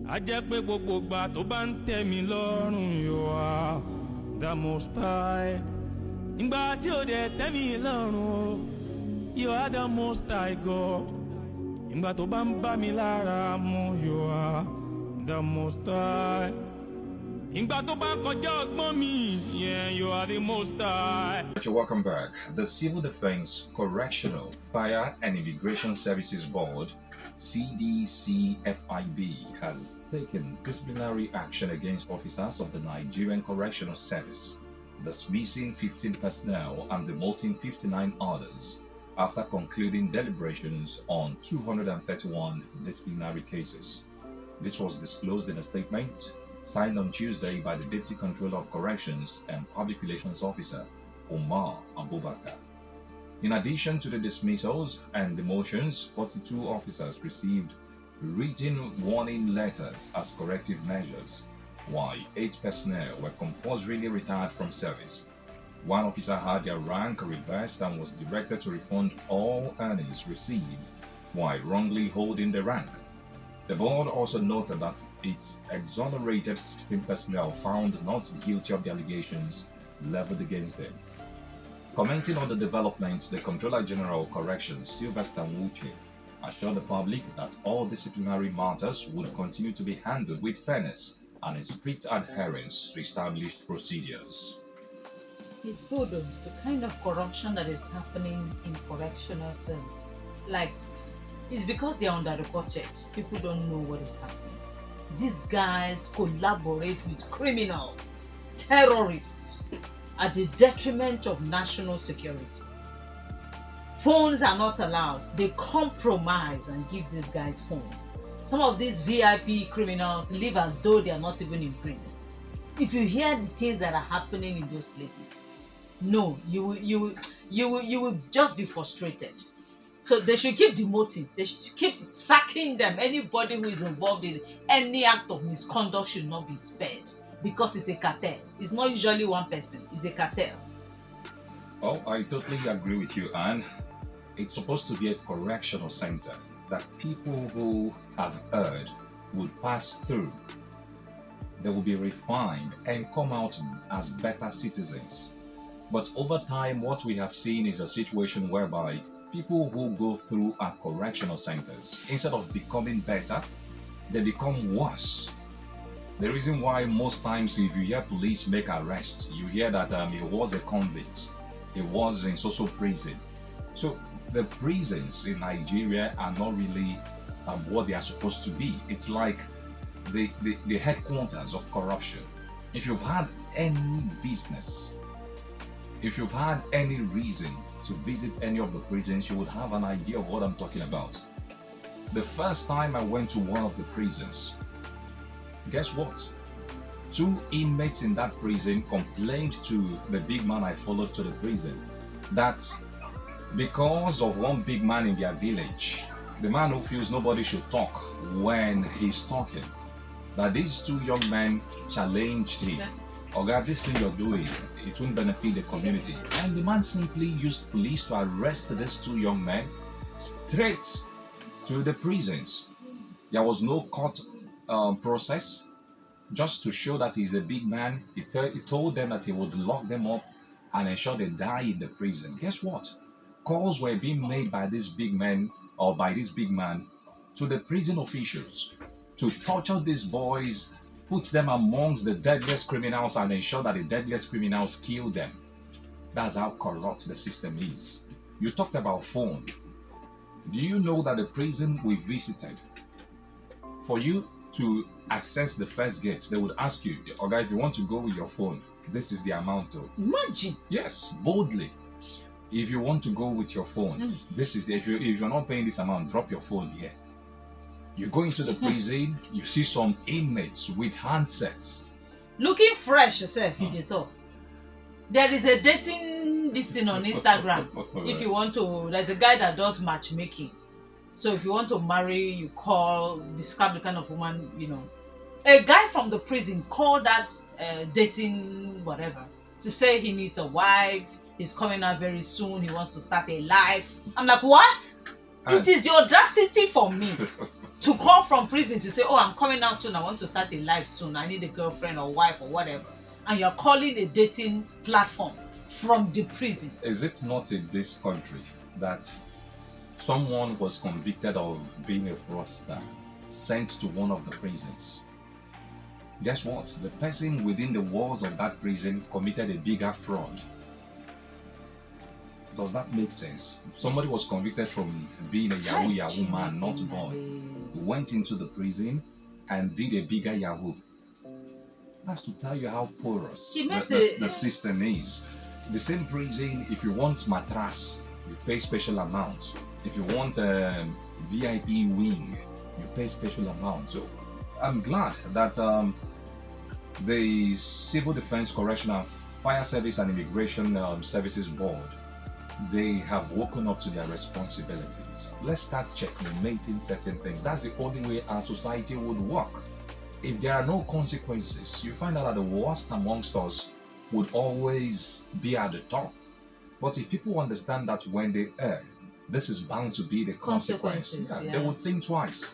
A jẹ́ pé gbogbo ìgbà tó bá ń tẹ́ mi lọ́rùn, you are the most high. Ìgbà tí ó dẹ̀ tẹ́ mi lọ́rùn o, you are the most high God. Ìgbà tó bá ń bá mi lára mu, you are the most high. Ìgbà tó bá ń kọjá ọgbọ́n mi, yeah, you are the most high. Welcome back. The Civil Defense, Correctional, Fire and Immigration Services Board, CDCFIB, has taken disciplinary action against officers of the Nigerian Correctional Service, dismissing 15 personnel and demoting 59 others after concluding deliberations on 231 disciplinary cases. This was disclosed in a statement signed on Tuesday by the Deputy Controller of Corrections and Public Relations Officer, Omar Abubakar. In addition to the dismissals and demotions, 42 officers received written warning letters as corrective measures, while 8 personnel were compulsorily retired from service. One officer had their rank reversed and was directed to refund all earnings received while wrongly holding the rank. The board also noted that it exonerated 16 personnel found not guilty of the allegations leveled against them. Commenting on the developments, the Comptroller General of Corrections, Sylvester Nwuche, assured the public that all disciplinary matters would continue to be handled with fairness and in strict adherence to established procedures. It's good, the kind of corruption that is happening in correctional services. It's because they are underreported. People don't know what is happening. These guys collaborate with criminals, terrorists, at the detriment of national security. Phones are not allowed. They compromise and give these guys phones. Some of these VIP criminals live as though they are not even in prison. If you hear the things that are happening in those places, no, you will just be frustrated. So they should keep demoting. They should keep sacking them. Anybody who is involved in any act of misconduct should not be spared because it's a cartel. It's not usually one person. It's a cartel. Oh, I totally agree with you, Anne. It's supposed to be a correctional center that people who have erred would pass through. They will be refined and come out as better citizens. But over time, what we have seen is a situation whereby people who go through our correctional centers, instead of becoming better, they become worse. The reason why most times if you hear police make arrests, you hear that he was a convict, he was in social prison. So the prisons in Nigeria are not really what they are supposed to be. It's like the headquarters of corruption. If you've had any business, if you've had any reason to visit any of the prisons, you would have an idea of what I'm talking about. The first time I went to one of the prisons, guess what? 2 inmates in that prison complained to the big man I followed to the prison that because of one big man in their village, the man who feels nobody should talk when he's talking, that these 2 young men challenged him. Oga, this thing you're doing, it won't benefit the community. And the man simply used police to arrest these 2 young men straight to the prisons. There was no court process, just to show that he's a big man. He told them that he would lock them up and ensure they die in the prison. Guess what? Calls were being made by this big man or by this big man to the prison officials to torture these boys, put them amongst the deadliest criminals and ensure that the deadliest criminals kill them. That's how corrupt the system is. You talked about phone. Do you know that the prison we visited, for you to access the first gate, they would ask you, okay, if you want to go with your phone, this is the amount though. Imagine. Yes, boldly. If you want to go with your phone, this is the, if you're not paying this amount, drop your phone here. You go into the prison, you see some inmates with handsets. Looking fresh yourself, you thought. There is a dating this thing on Instagram. If you want to, there's a guy that does matchmaking. So if you want to marry, you call, describe the kind of woman, you know. A guy from the prison called that dating whatever to say he needs a wife, he's coming out very soon, he wants to start a life. I'm like, what? It is the audacity for me. to call from prison to say, oh, I'm coming out soon, I want to start a life soon, I need a girlfriend or wife or whatever, and you're calling a dating platform from the prison. Is it not in this country that someone was convicted of being a fraudster, sent to one of the prisons? Guess what? The person within the walls of that prison committed a bigger fraud. Does that make sense? Somebody was convicted from being a Yahoo man, not God. Went into the prison and did a bigger Yahoo. That's to tell you how porous the system is. The same prison, if you want mattress, you pay special amount. If you want a VIP wing, you pay special amount. So I'm glad that the Civil Defense, Correctional, Fire Service and Immigration Services Board, they have woken up to their responsibilities. Let's start checkmating certain things. That's the only way our society would work. If there are no consequences, you find out that the worst amongst us would always be at the top. But if people understand that when they earn, this is bound to be the consequence, Yeah. they would think twice.